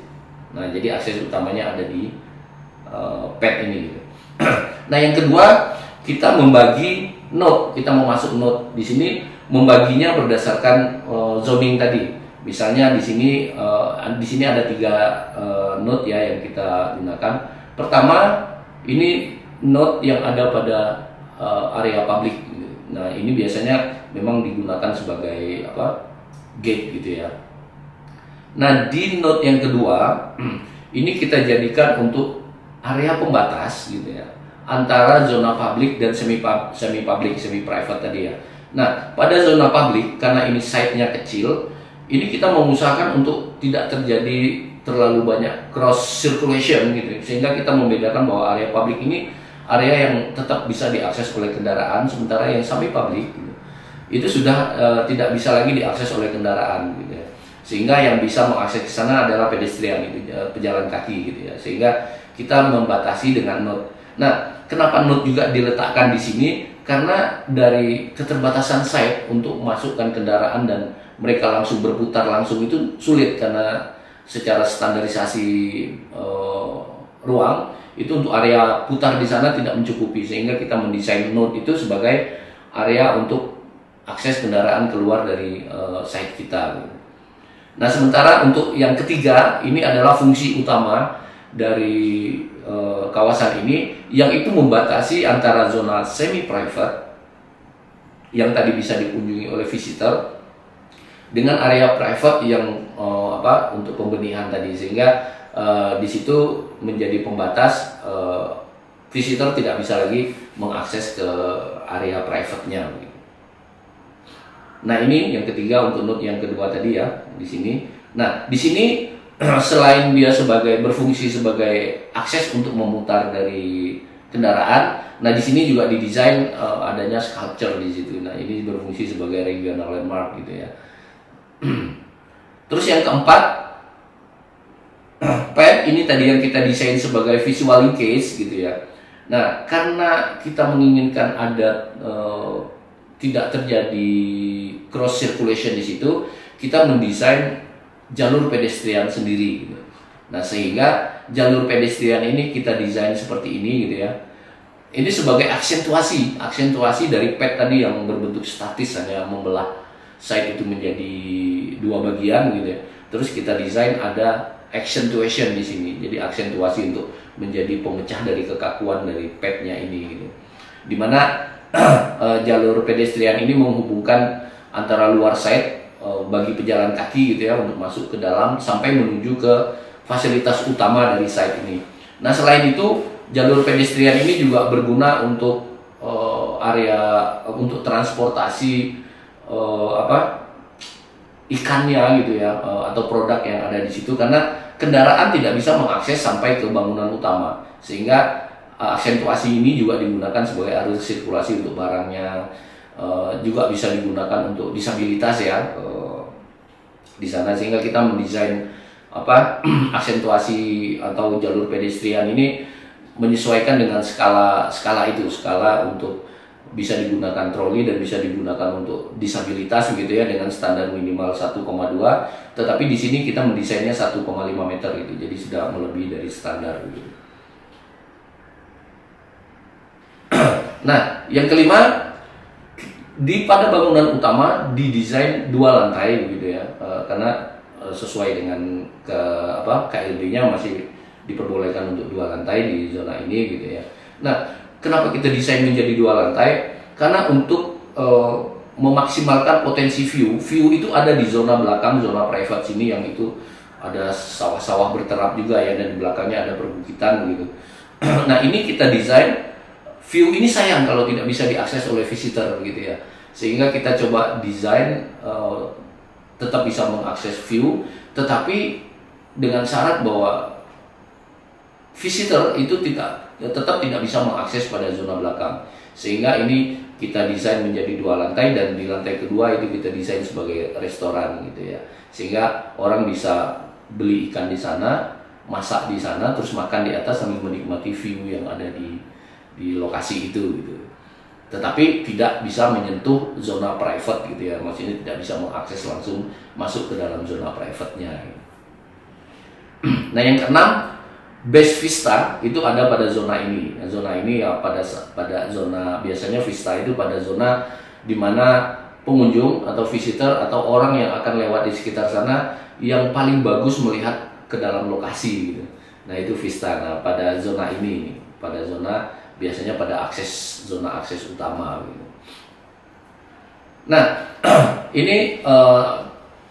Nah jadi akses utamanya ada di pad ini gitu. Nah yang kedua kita membagi node, kita mau masuk node di sini membaginya berdasarkan zoning tadi. Misalnya di sini ada 3 node ya yang kita gunakan. Pertama ini node yang ada pada area publik. Nah ini biasanya memang digunakan sebagai gate gitu ya. Nah di node yang kedua ini kita jadikan untuk area pembatas gitu ya, antara zona publik dan semi public, semi private tadi ya. Nah pada zona publik karena ini site-nya kecil, ini kita mengusahakan untuk tidak terjadi terlalu banyak cross circulation gitu, sehingga kita membedakan bahwa area publik ini area yang tetap bisa diakses oleh kendaraan, sementara yang semi public gitu, itu sudah tidak bisa lagi diakses oleh kendaraan gitu ya. Sehingga yang bisa mengakses ke sana adalah pedestrian gitu, pejalan kaki gitu ya. Sehingga kita membatasi dengan node. Nah, kenapa node juga diletakkan di sini? Karena dari keterbatasan site untuk memasukkan kendaraan dan mereka langsung berputar langsung itu sulit, karena secara standarisasi ruang itu untuk area putar di sana tidak mencukupi, sehingga kita mendesain node itu sebagai area untuk akses kendaraan keluar dari site kita. Nah, sementara untuk yang ketiga ini adalah fungsi utama dari kawasan ini, yang itu membatasi antara zona semi private yang tadi bisa dikunjungi oleh visitor dengan area private yang untuk pembenihan tadi, sehingga di situ menjadi pembatas, visitor tidak bisa lagi mengakses ke area private-nya. Nah ini yang ketiga untuk node yang kedua tadi ya di sini. Nah di sini selain dia berfungsi sebagai akses untuk memutar dari kendaraan, nah di sini juga didesain adanya sculpture di situ. Nah ini berfungsi sebagai regional landmark gitu ya. Terus yang keempat, pad ini tadi yang kita desain sebagai visual linkage gitu ya. Nah karena kita menginginkan ada tidak terjadi cross circulation di situ, kita mendesain jalur pedestrian sendiri gitu. Nah sehingga jalur pedestrian ini kita desain seperti ini gitu ya. Ini sebagai aksentuasi dari pad tadi yang berbentuk statis, hanya membelah site itu menjadi 2 bagian gitu ya. Terus kita desain ada accentuation di sini, jadi aksentuasi untuk menjadi pemecah dari kekakuan dari padnya ini gitu. Dimana jalur pedestrian ini menghubungkan antara luar site bagi pejalan kaki gitu ya untuk masuk ke dalam sampai menuju ke fasilitas utama dari site ini. Nah, selain itu jalur pedestrian ini juga berguna untuk area untuk transportasi ikannya gitu ya, atau produk yang ada di situ, karena kendaraan tidak bisa mengakses sampai ke bangunan utama, sehingga aksentuasi ini juga digunakan sebagai arus sirkulasi untuk barangnya, juga bisa digunakan untuk disabilitas ya di sana, sehingga kita mendesain aksentuasi atau jalur pedestrian ini menyesuaikan dengan skala untuk bisa digunakan troli dan bisa digunakan untuk disabilitas begitu ya, dengan standar minimal 1,2, tetapi di sini kita mendesainnya 1,5 meter gitu, jadi sudah melebihi dari standar gitu. Nah, yang kelima, pada bangunan utama didesain 2 lantai begitu ya, karena sesuai dengan KLB-nya masih diperbolehkan untuk 2 lantai di zona ini gitu ya. Nah, kenapa kita desain menjadi 2 lantai? Karena untuk memaksimalkan potensi view itu ada di zona belakang, zona private sini, yang itu ada sawah-sawah berterap juga ya, dan di belakangnya ada perbukitan gitu. Nah, ini kita desain view ini sayang kalau tidak bisa diakses oleh visitor gitu ya, sehingga kita coba desain tetap bisa mengakses view, tetapi dengan syarat bahwa visitor itu tetap tidak bisa mengakses pada zona belakang, sehingga ini kita desain menjadi 2 lantai, dan di lantai kedua itu kita desain sebagai restoran gitu ya, sehingga orang bisa beli ikan di sana, masak di sana, terus makan di atas sambil menikmati view yang ada di lokasi itu gitu. Tetapi tidak bisa menyentuh zona private gitu ya, maksudnya tidak bisa mengakses langsung masuk ke dalam zona private-nya gitu. Nah, yang keenam, base vista itu ada pada zona ini. Nah, zona ini ya pada zona, biasanya vista itu pada zona di mana pengunjung atau visitor atau orang yang akan lewat di sekitar sana yang paling bagus melihat ke dalam lokasi gitu. Nah, itu vista. Nah, pada zona ini, pada zona biasanya pada zona akses utama gitu. Nah, ini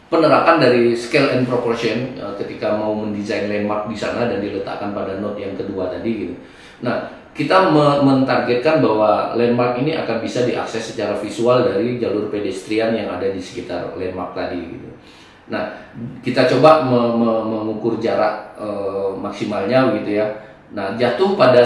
penerapan dari scale and proportion ketika mau mendesain landmark di sana dan diletakkan pada node yang kedua tadi gitu. Nah, kita mentargetkan bahwa landmark ini akan bisa diakses secara visual dari jalur pedestrian yang ada di sekitar landmark tadi gitu. Nah, kita coba mengukur jarak maksimalnya gitu ya. Nah, jatuh pada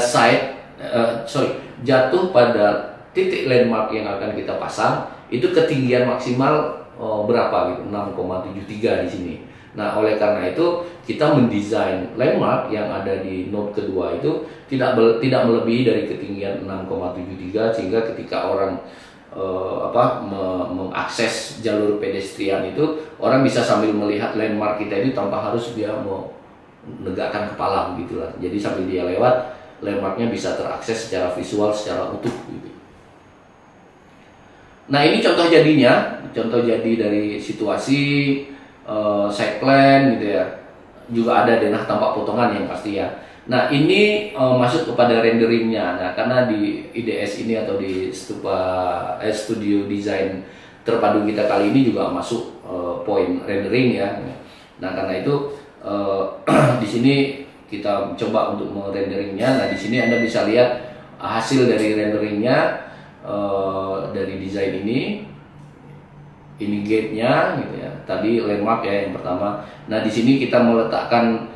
titik landmark yang akan kita pasang itu ketinggian maksimal berapa gitu, 6,73 di sini. Nah, oleh karena itu kita mendesain landmark yang ada di node kedua itu tidak melebihi dari ketinggian 6,73, sehingga ketika orang mengakses jalur pedestrian itu, orang bisa sambil melihat landmark kita itu tanpa harus dia menegakkan kepala begitulah. Jadi sambil dia lewat, landmarknya bisa terakses secara visual, secara utuh gitu. Nah, ini contoh jadi dari situasi site plan gitu ya. Juga ada denah tampak potongan yang pasti ya. Nah, ini masuk kepada renderingnya. Nah, karena di IDS ini atau di Studio Design terpadu kita kali ini juga masuk poin rendering ya. Nah, karena itu di sini kita coba untuk merenderingnya. Nah, di sini Anda bisa lihat hasil dari renderingnya dari desain ini gate-nya gitu ya. Tadi landmark ya yang pertama. Nah, di sini kita meletakkan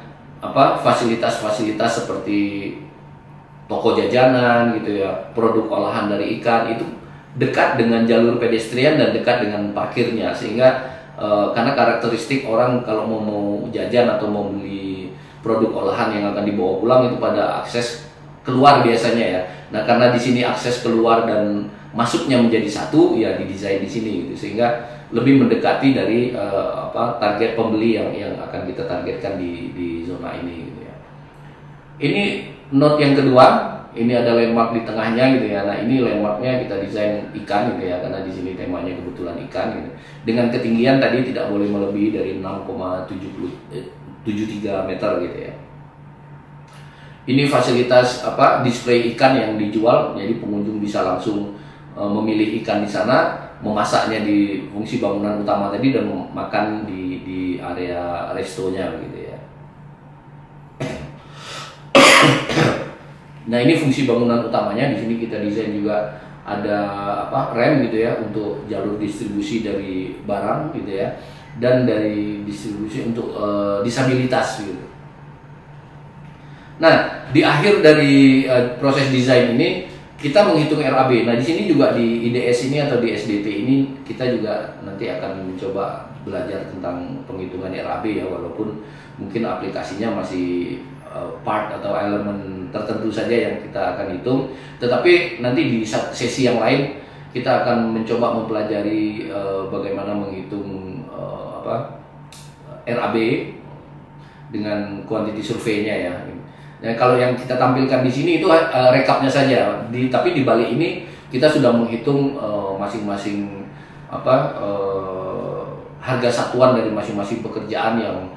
fasilitas-fasilitas seperti toko jajanan gitu ya, produk olahan dari ikan, itu dekat dengan jalur pedestrian dan dekat dengan parkirnya, sehingga karena karakteristik orang kalau mau jajan atau mau beli produk olahan yang akan dibawa pulang itu pada akses keluar biasanya ya. Nah, karena di sini akses keluar dan masuknya menjadi satu ya, didesain di sini gitu, sehingga lebih mendekati dari target pembeli yang akan kita targetkan di zona ini gitu ya. Ini node yang kedua, ini ada landmark di tengahnya gitu ya. Nah, ini landmarknya kita desain ikan gitu ya, karena di sini temanya kebetulan ikan gitu. Dengan ketinggian tadi tidak boleh melebihi dari 6,73 meter gitu ya. Ini fasilitas display ikan yang dijual, jadi pengunjung bisa langsung memilih ikan di sana, memasaknya di fungsi bangunan utama tadi, dan makan di area restonya gitu ya. Nah ini fungsi bangunan utamanya. Di sini kita desain juga ada rem gitu ya untuk jalur distribusi dari barang gitu ya, dan dari distribusi untuk disabilitas gitu. Nah di akhir dari proses desain ini kita menghitung RAB. Nah di sini juga di IDS ini atau di SDT ini kita juga nanti akan mencoba belajar tentang penghitungan RAB ya, walaupun mungkin aplikasinya masih part atau elemen tertentu saja yang kita akan hitung, tetapi nanti di sesi yang lain kita akan mencoba mempelajari bagaimana menghitung RAB dengan quantity survey-nya ya. Nah, kalau yang kita tampilkan di sini itu rekapnya saja, tapi di balik ini kita sudah menghitung masing-masing harga satuan dari masing-masing pekerjaan yang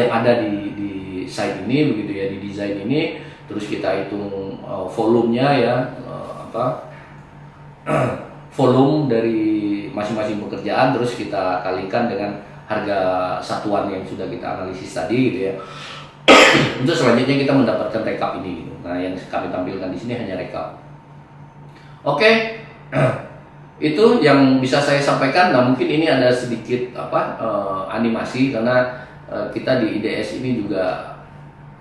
ada di site ini begitu ya, di desain ini. Terus kita hitung volumenya ya, volume dari masing-masing pekerjaan, terus kita kalikan dengan harga satuan yang sudah kita analisis tadi gitu ya. Untuk selanjutnya kita mendapatkan rekap ini gitu. Nah yang kami tampilkan di sini hanya rekap. Oke. Itu yang bisa saya sampaikan. Nah mungkin ini ada sedikit animasi, karena kita di IDS ini juga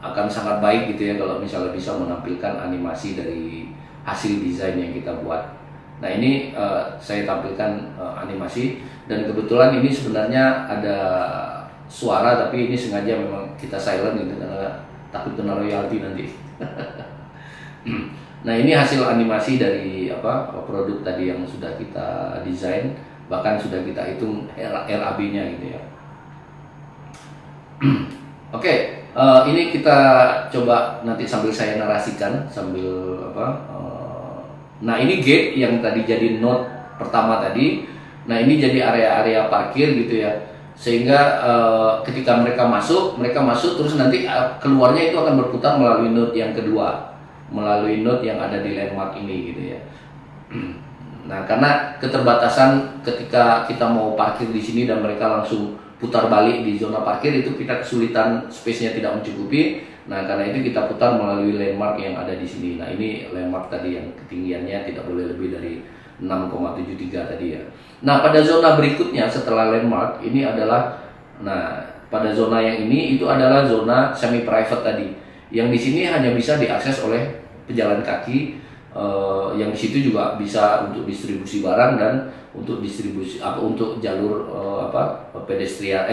akan sangat baik gitu ya kalau misalnya bisa menampilkan animasi dari hasil desain yang kita buat. Nah ini saya tampilkan animasi, dan kebetulan ini sebenarnya ada suara, tapi ini sengaja memang kita silent gitu karena takut kena royalti nanti. Nah ini hasil animasi dari produk tadi yang sudah kita desain, bahkan sudah kita hitung RAB-nya gitu ya. Oke, ini kita coba nanti sambil saya narasikan sambil nah ini gate yang tadi jadi node pertama tadi. Nah ini jadi area-area parkir gitu ya, sehingga ketika mereka masuk terus nanti keluarnya itu akan berputar melalui node yang kedua, melalui node yang ada di landmark ini gitu ya. Nah karena keterbatasan ketika kita mau parkir di sini dan mereka langsung putar balik di zona parkir, itu kita kesulitan, space-nya tidak mencukupi. Nah karena itu kita putar melalui landmark yang ada di sini. Nah ini landmark tadi yang ketinggiannya tidak boleh lebih dari 6,73 tadi ya. Nah pada zona berikutnya setelah landmark ini adalah, nah pada zona yang ini itu adalah zona semi private tadi, yang di sini hanya bisa diakses oleh pejalan kaki, yang di situ juga bisa untuk distribusi barang dan untuk distribusi untuk jalur pedestrian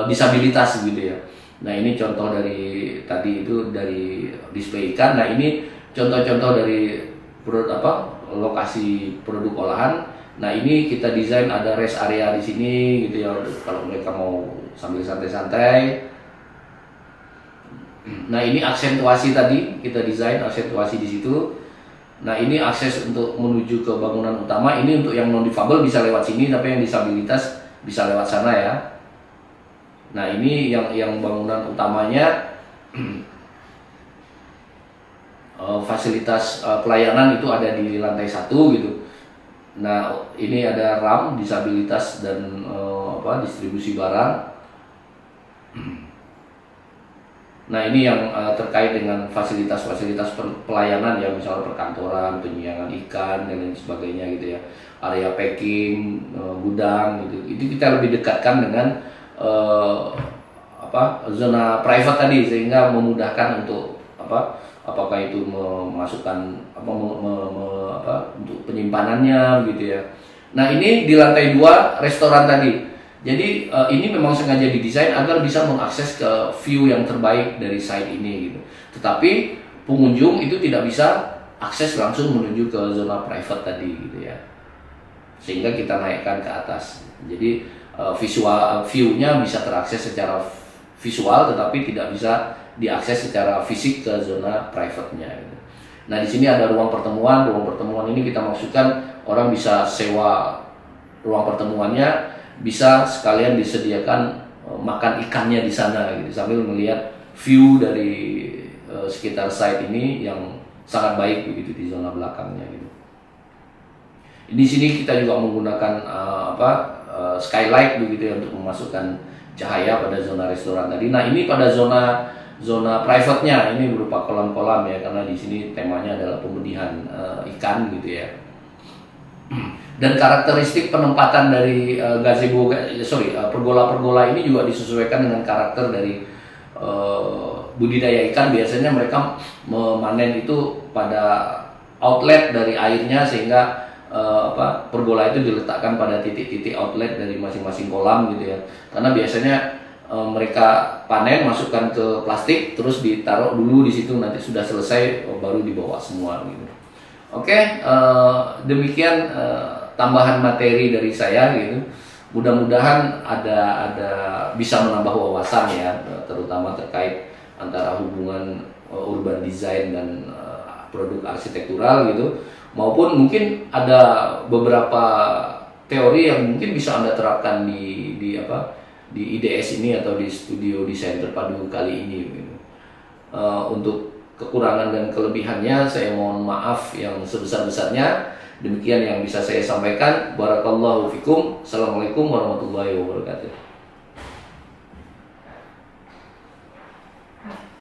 disabilitas gitu ya. Nah ini contoh dari tadi itu dari display ikan. Nah ini contoh-contoh dari lokasi produk olahan. Nah ini kita desain ada rest area di sini gitu ya, kalau mereka mau sambil santai-santai. Nah ini aksentuasi tadi kita desain aksentuasi di situ. Nah ini akses untuk menuju ke bangunan utama. Ini untuk yang non difabel bisa lewat sini, tapi yang disabilitas bisa lewat sana ya. Nah ini yang bangunan utamanya, fasilitas pelayanan itu ada di lantai 1 gitu. Nah ini ada RAM disabilitas dan distribusi barang. Nah ini yang terkait dengan fasilitas-fasilitas pelayanan ya, misalnya perkantoran, penyiangan ikan dan lain sebagainya gitu ya, area packing, gudang gitu. Itu kita lebih dekatkan dengan zona private tadi, sehingga memudahkan untuk apakah itu memasukkan untuk penyimpanannya gitu ya. Nah ini di lantai 2 restoran tadi. Jadi ini memang sengaja didesain agar bisa mengakses ke view yang terbaik dari site ini gitu. Tetapi pengunjung itu tidak bisa akses langsung menuju ke zona private tadi gitu ya. Sehingga kita naikkan ke atas. Jadi visual view-nya bisa terakses secara visual, tetapi tidak bisa diakses secara fisik ke zona private-nya gitu. Nah di sini ada ruang pertemuan. Ruang pertemuan ini kita maksudkan orang bisa sewa ruang pertemuannya, bisa sekalian disediakan makan ikannya di sana gitu, sambil melihat view dari sekitar site ini yang sangat baik begitu di zona belakangnya gitu. Di sini kita juga menggunakan skylight begitu ya, untuk memasukkan cahaya pada zona restoran tadi. Nah ini pada zona zona private-nya ini berupa kolam-kolam ya, karena di sini temanya adalah pemedihan ikan gitu ya. Dan karakteristik penempatan dari pergola-pergola ini juga disesuaikan dengan karakter dari budidaya ikan. Biasanya mereka memanen itu pada outlet dari airnya, sehingga pergola itu diletakkan pada titik-titik outlet dari masing-masing kolam gitu ya. Karena biasanya mereka panen, masukkan ke plastik, terus ditaruh dulu di situ, nanti sudah selesai baru dibawa semua gitu. Oke, demikian tambahan materi dari saya gitu. Mudah-mudahan ada bisa menambah wawasan ya, terutama terkait antara hubungan urban design dan produk arsitektural gitu, maupun mungkin ada beberapa teori yang mungkin bisa Anda terapkan di IDS ini atau di studio desain terpadu kali ini gitu. Untuk kekurangan dan kelebihannya saya mohon maaf yang sebesar-besarnya. Demikian yang bisa saya sampaikan. Barakallahu fikum. Assalamualaikum warahmatullahi wabarakatuh.